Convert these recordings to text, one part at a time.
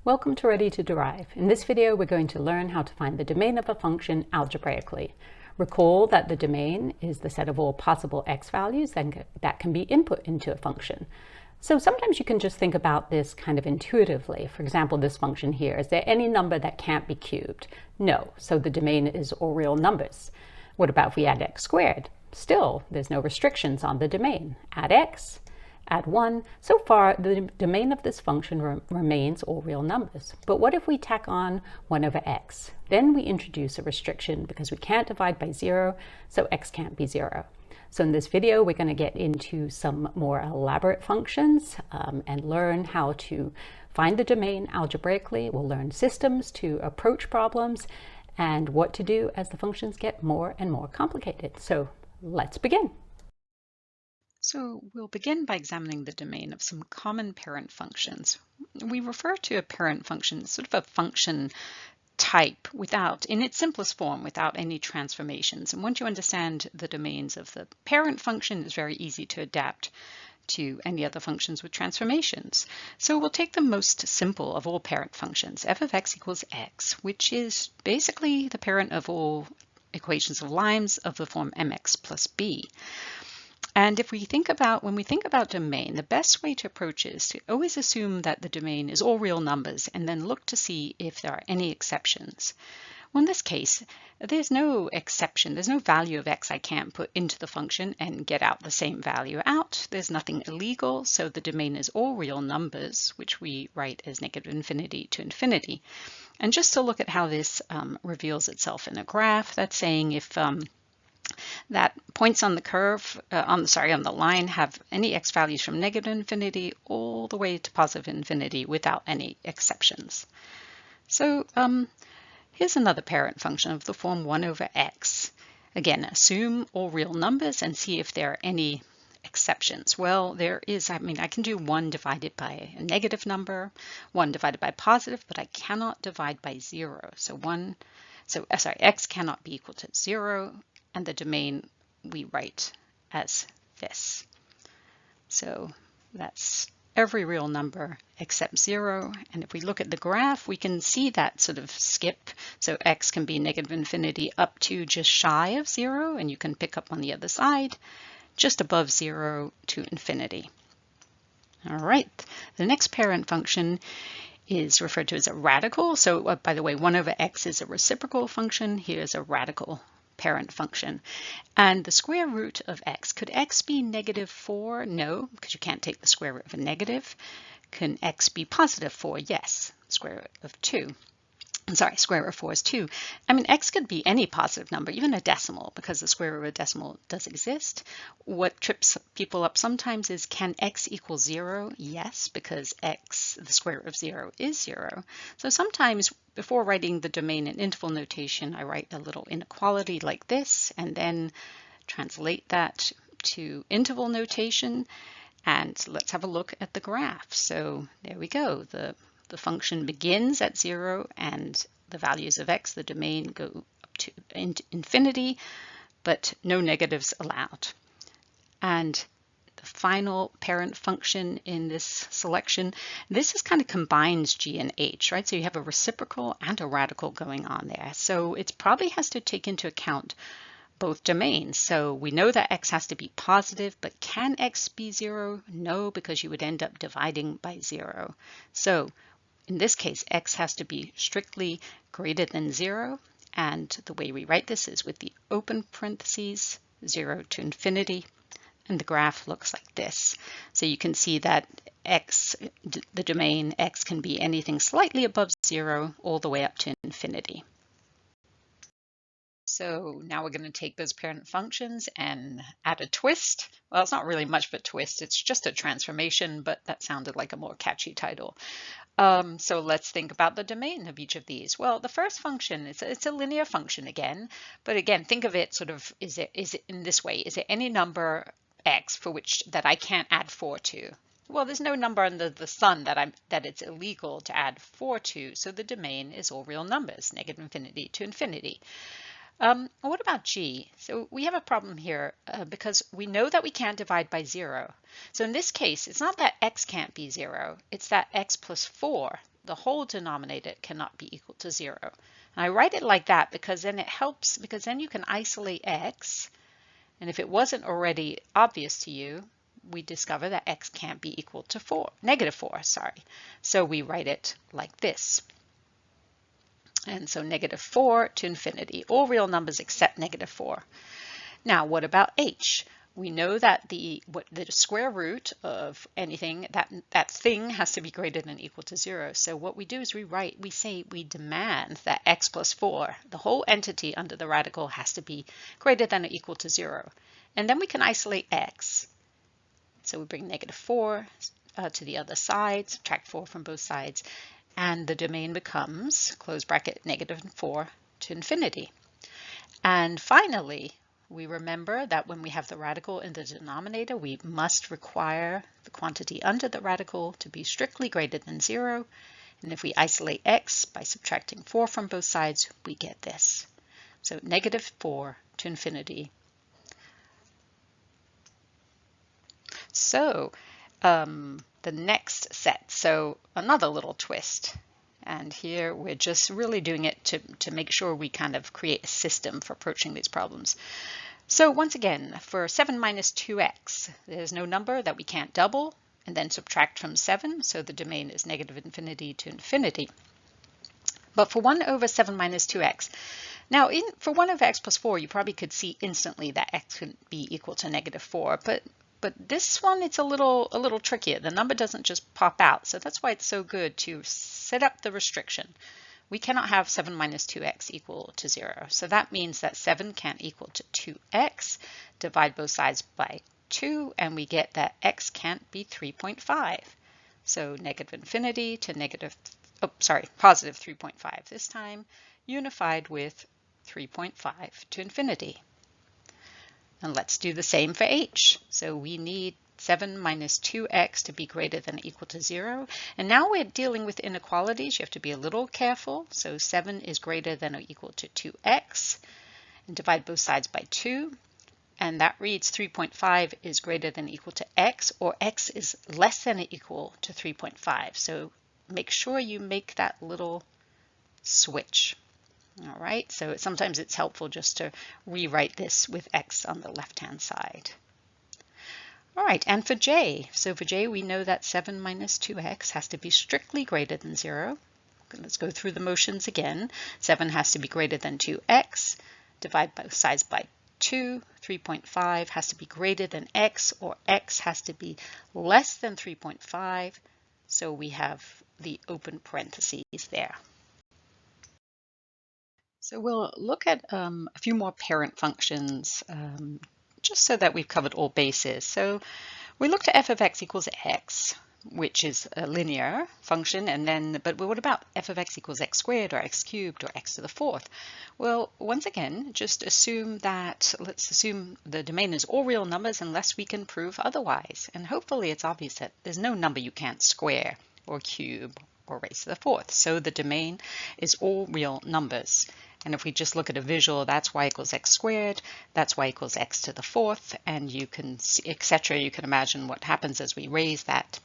Welcome to Ready to Derive. In this video, we're going to learn how to find the domain of a function algebraically. Recall that the domain is the set of all possible x values that can be input into a function. So sometimes you can just think about this kind of intuitively. For example, this function here, is there any number that can't be cubed? No, so the domain is all real numbers. What about if we add x squared? Still, there's no restrictions on the domain. Add x, add 1. So far, the domain of this function remains all real numbers. But what if we tack on 1 over x? Then we introduce a restriction because we can't divide by 0, so x can't be 0. So in this video, we're going to get into some more elaborate functions and learn how to find the domain algebraically. We'll learn systems to approach problems and what to do as the functions get more and more complicated. So let's begin. So we'll begin by examining the domain of some common parent functions. We refer to a parent function as sort of a function type in its simplest form, without any transformations. And once you understand the domains of the parent function, it's very easy to adapt to any other functions with transformations. So we'll take the most simple of all parent functions, f of x equals x, which is basically the parent of all equations of lines of the form mx plus b. And when we think about domain, the best way to approach it is to always assume that the domain is all real numbers and then look to see if there are any exceptions. Well, in this case, there's no exception. There's no value of x I can't put into the function and get out the same value out. There's nothing illegal, so the domain is all real numbers, which we write as negative infinity to infinity. And just to look at how this reveals itself in a graph, that's saying if that points on the curve, on the line, have any x values from negative infinity all the way to positive infinity without any exceptions. So here's another parent function of the form 1 over x. Again, assume all real numbers and see if there are any exceptions. Well, there is. I can do 1 divided by a negative number, 1 divided by positive, but I cannot divide by 0. X cannot be equal to 0. And the domain we write as this. So that's every real number except 0. And if we look at the graph, we can see that sort of skip. So x can be negative infinity up to just shy of 0, and you can pick up on the other side, just above 0 to infinity. All right, the next parent function is referred to as a radical. So by the way, 1 over x is a reciprocal function. Here's a radical parent function. And the square root of x, could x be negative 4? No, because you can't take the square root of a negative. Can x be positive 4? Yes. Square root of 2. Square root of 4 is 2. X could be any positive number, even a decimal, because the square root of a decimal does exist. What trips people up sometimes is, can x equal 0? Yes, because x, the square root of 0, is 0. So sometimes before writing the domain in interval notation, I write a little inequality like this, and then translate that to interval notation. And let's have a look at the graph. So there we go. The function begins at 0, and the values of x, the domain, go up to infinity, but no negatives allowed. And the final parent function in this selection, this is kind of combines g and h, right? So you have a reciprocal and a radical going on there. So it probably has to take into account both domains. So we know that x has to be positive, but can x be 0? No, because you would end up dividing by 0. So in this case, x has to be strictly greater than 0. And the way we write this is with the open parentheses, 0 to infinity. And the graph looks like this. So you can see that x, the domain x, can be anything slightly above 0 all the way up to infinity. So now we're going to take those parent functions and add a twist. Well, it's not really much of a twist. It's just a transformation, but that sounded like a more catchy title. So let's think about the domain of each of these. Well, the first function, it's a linear function again. But again, think of it sort of, is it in this way? Is it any number x for which that I can't add 4 to? Well, there's no number under the sun that it's illegal to add 4 to. So the domain is all real numbers, negative infinity to infinity. What about g? So we have a problem here because we know that we can't divide by 0. So in this case, it's not that x can't be 0, it's that x plus 4 the whole denominator cannot be equal to 0. And I write it like that because then it helps, because then you can isolate x. And if it wasn't already obvious to you, we discover that x can't be equal to -4, sorry. So we write it like this. And so -4 to infinity, all real numbers except -4. Now, what about h? We know that the square root of anything, that thing has to be greater than or equal to 0. So what we do is we demand that x plus 4, the whole entity under the radical, has to be greater than or equal to 0. And then we can isolate x. So we bring -4 to the other side, subtract 4 from both sides, and the domain becomes, close bracket, -4 to infinity. And finally, we remember that when we have the radical in the denominator, we must require the quantity under the radical to be strictly greater than 0. And if we isolate x by subtracting 4 from both sides, we get this. So -4 to infinity. So the next set, so another little twist. And here we're just really doing it to make sure we kind of create a system for approaching these problems. So once again, for 7 minus 2x, there's no number that we can't double and then subtract from 7, so the domain is -infinity to infinity. But for 1 over 7 minus 2x, now for 1 over x plus 4, you probably could see instantly that x could be equal to -4, but this one, it's a little trickier. The number doesn't just pop out, so that's why it's so good to set up the restriction. We cannot have 7 minus 2x equal to 0. So that means that 7 can't equal to 2x. Divide both sides by 2, and we get that x can't be 3.5. So -infinity to positive 3.5 this time, unified with 3.5 to infinity. And let's do the same for h. So we need 7 minus 2x to be greater than or equal to 0. And now we're dealing with inequalities. You have to be a little careful. So 7 is greater than or equal to 2x. And divide both sides by 2. And that reads 3.5 is greater than or equal to x, or x is less than or equal to 3.5. So make sure you make that little switch. All right, so sometimes it's helpful just to rewrite this with x on the left-hand side. All right, and for j, so for j we know that 7 minus 2x has to be strictly greater than 0. Let's go through the motions again. 7 has to be greater than 2x. Divide both sides by 2. 3.5 has to be greater than x, or x has to be less than 3.5. So we have the open parentheses there. So we'll look at a few more parent functions just so that we've covered all bases. So we looked at f of x equals x, which is a linear function, and then, but what about f of x equals x squared or x cubed or x to the fourth? Well, once again, just assume that, let's assume the domain is all real numbers unless we can prove otherwise. And hopefully it's obvious that there's no number you can't square or cube or raise to the fourth. So the domain is all real numbers. And if we just look at a visual, that's y equals x squared, that's y equals x to the fourth, and you can see, etc. You can imagine what happens as we raise that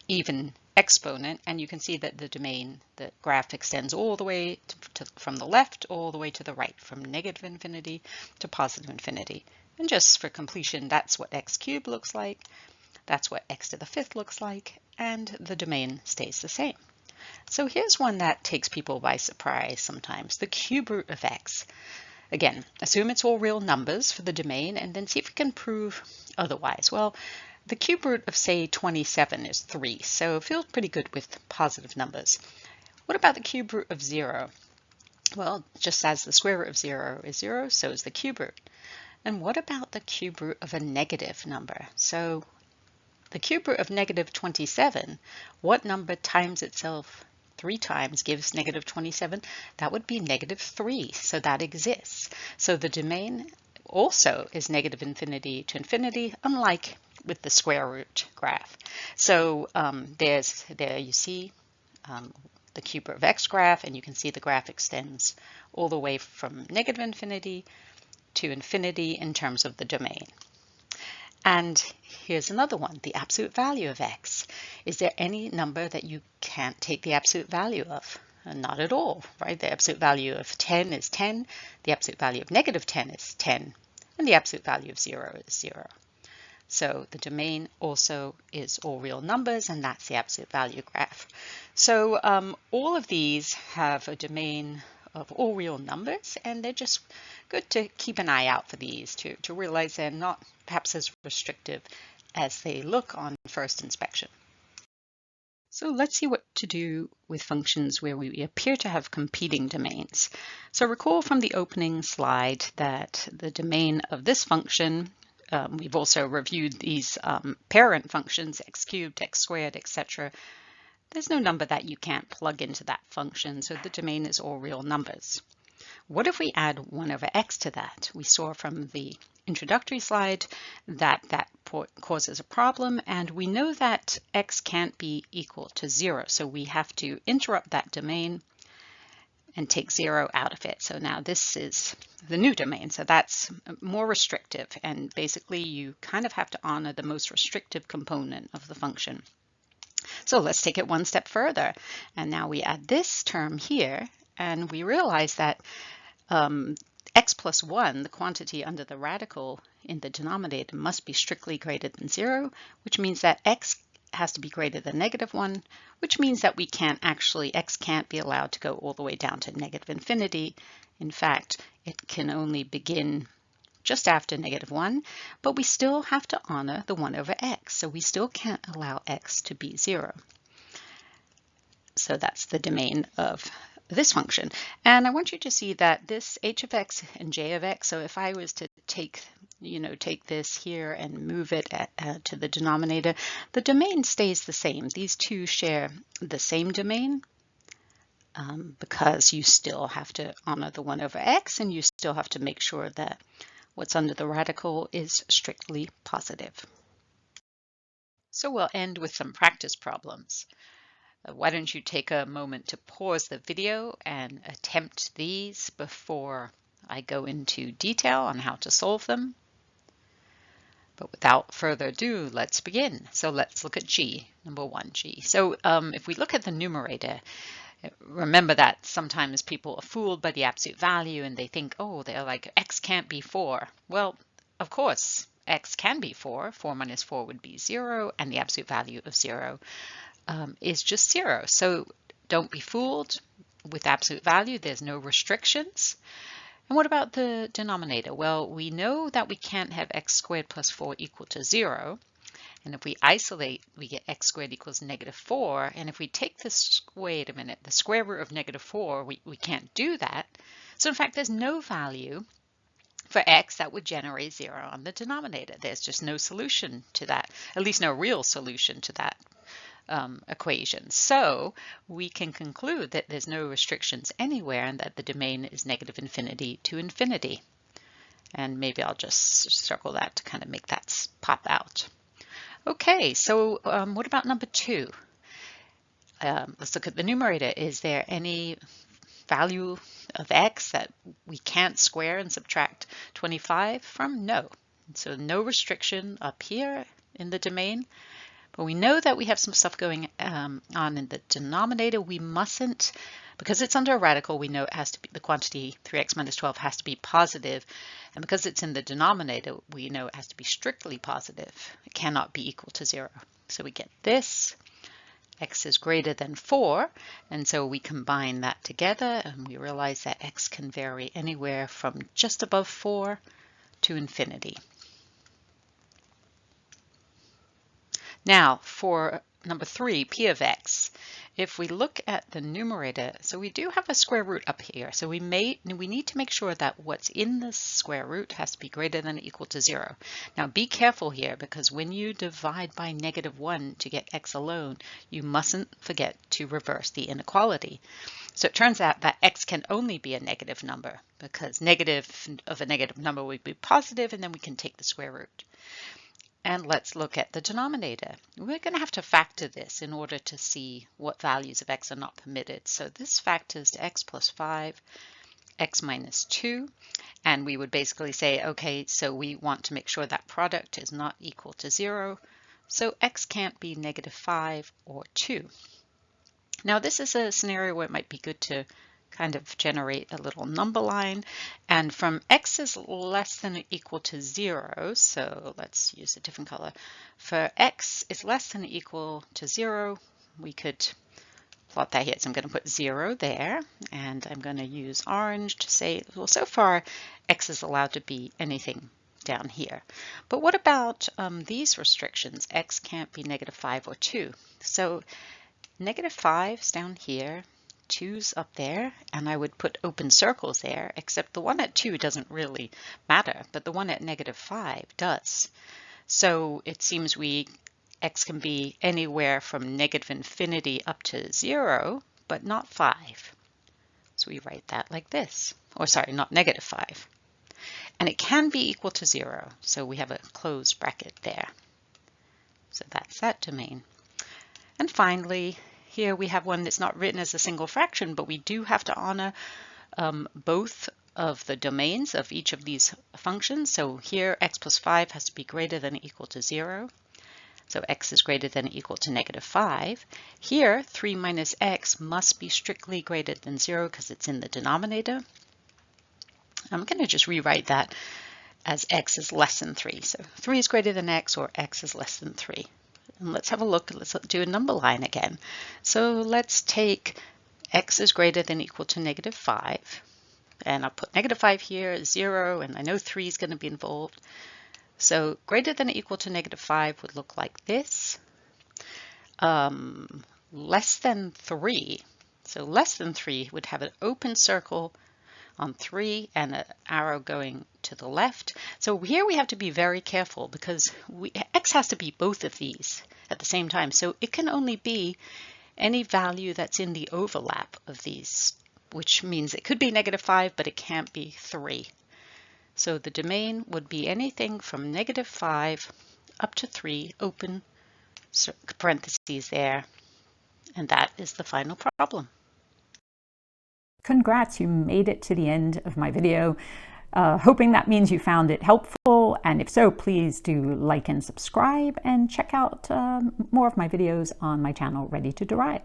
even exponent, and you can see that the domain, the graph extends all the way from the left all the way to the right, from -infinity to positive infinity. And just for completion, that's what x cubed looks like, that's what x to the fifth looks like, and the domain stays the same. So here's one that takes people by surprise sometimes, the cube root of x. Again, assume it's all real numbers for the domain and then see if we can prove otherwise. Well, the cube root of, say, 27 is 3, so it feels pretty good with positive numbers. What about the cube root of 0? Well, just as the square root of 0 is 0, so is the cube root. And what about the cube root of a negative number? So the cube root of -27, what number times itself 3 times gives -27? That would be -3, so that exists. So the domain also is -infinity to infinity, unlike with the square root graph. So there you see the cube root of x graph, and you can see the graph extends all the way from -infinity to infinity in terms of the domain. And here's another one, the absolute value of x. Is there any number that you can't take the absolute value of? Not at all, right? The absolute value of 10 is 10, the absolute value of negative 10 is 10, and the absolute value of 0 is 0. So the domain also is all real numbers, and that's the absolute value graph. So all of these have a domain of all real numbers, and they're just good to keep an eye out for these to realize they're not perhaps as restrictive as they look on first inspection. So let's see what to do with functions where we appear to have competing domains. So recall from the opening slide that the domain of this function, we've also reviewed these parent functions, x cubed, x squared, etc. There's no number that you can't plug into that function, so the domain is all real numbers. What if we add 1 over x to that? We saw from the introductory slide that that causes a problem, and we know that x can't be equal to 0, so we have to interrupt that domain and take 0 out of it. So now this is the new domain, so that's more restrictive, and basically you kind of have to honor the most restrictive component of the function. So let's take it one step further, and now we add this term here, and we realize that x plus 1, the quantity under the radical in the denominator, must be strictly greater than 0, which means that x has to be greater than negative 1, which means that x can't be allowed to go all the way down to negative infinity. In fact, it can only begin just after negative 1, but we still have to honor the 1 over x, so we still can't allow x to be 0. So that's the domain of this function. And I want you to see that this h of x and j of x, so if I was to take this here and move it to the denominator, the domain stays the same. These two share the same domain because you still have to honor the 1 over x, and you still have to make sure that what's under the radical is strictly positive. So we'll end with some practice problems. Why don't you take a moment to pause the video and attempt these before I go into detail on how to solve them. But without further ado, let's begin. So let's look at G, number 1, G. So if we look at the numerator, remember that sometimes people are fooled by the absolute value and they think, oh, they're like, x can't be 4. Well, of course, x can be 4. 4 minus 4 would be 0, and the absolute value of 0 is just 0. So don't be fooled with absolute value. There's no restrictions. And what about the denominator? Well, we know that we can't have x squared plus 4 equal to 0. And if we isolate, we get x squared equals negative 4. And if we take this, wait a minute, the square root of negative 4, we can't do that. So in fact, there's no value for x that would generate 0 on the denominator. There's just no solution to that, at least no real solution to that equation. So we can conclude that there's no restrictions anywhere and that the domain is negative infinity to infinity. And maybe I'll just circle that to kind of make that pop out. Okay, so what about number 2? Let's look at the numerator. Is there any value of x that we can't square and subtract 25 from? No. So no restriction up here in the domain. But we know that we have some stuff going on in the denominator. We mustn't, because it's under a radical, we know it has to be, the quantity 3x minus 12 has to be positive. And because it's in the denominator, we know it has to be strictly positive. It cannot be equal to 0. So we get this. X is greater than 4. And so we combine that together and we realize that x can vary anywhere from just above 4 to infinity. Now for number 3, p of x, if we look at the numerator, so we do have a square root up here, so we need to make sure that what's in the square root has to be greater than or equal to 0. Now be careful here, because when you divide by negative 1 to get x alone, you mustn't forget to reverse the inequality. So it turns out that x can only be a negative number, because negative of a negative number would be positive, and then we can take the square root. And let's look at the denominator. We're going to have to factor this in order to see what values of x are not permitted. So this factors to x plus 5, x minus 2. And we would basically say, okay, so we want to make sure that product is not equal to 0. So x can't be negative 5 or 2. Now this is a scenario where it might be good to kind of generate a little number line. And from x is less than or equal to 0, so let's use a different color. For x is less than or equal to 0, we could plot that here. So I'm going to put 0 there, and I'm going to use orange to say, well, so far x is allowed to be anything down here. But what about these restrictions? X can't be negative 5 or 2. So negative 5's down here, 2's up there, and I would put open circles there, except the one at 2 doesn't really matter, but the one at negative 5 does. So it seems x can be anywhere from negative infinity up to 0, but not 5. So we write that like this. Or sorry, not negative 5. And it can be equal to 0, so we have a closed bracket there. So that's that domain. And finally, here we have one that's not written as a single fraction, but we do have to honor both of the domains of each of these functions. So here x plus 5 has to be greater than or equal to 0. So x is greater than or equal to negative 5. Here, 3 minus x must be strictly greater than 0 because it's in the denominator. I'm going to just rewrite that as x is less than 3. So 3 is greater than x, or x is less than 3. And let's have a look. Let's do a number line again. So let's take x is greater than or equal to negative 5. And I'll put negative 5 here, 0, and I know 3 is going to be involved. So greater than or equal to negative 5 would look like this. Less than 3. So less than 3 would have an open circle on 3 and an arrow going to the left. So here we have to be very careful because x has to be both of these at the same time. So it can only be any value that's in the overlap of these, which means it could be negative 5, but it can't be 3. So the domain would be anything from negative 5 up to 3, open parentheses there, and that is the final problem. Congrats, you made it to the end of my video. Hoping that means you found it helpful, and if so, please do like and subscribe, and check out more of my videos on my channel, Ready to Derive.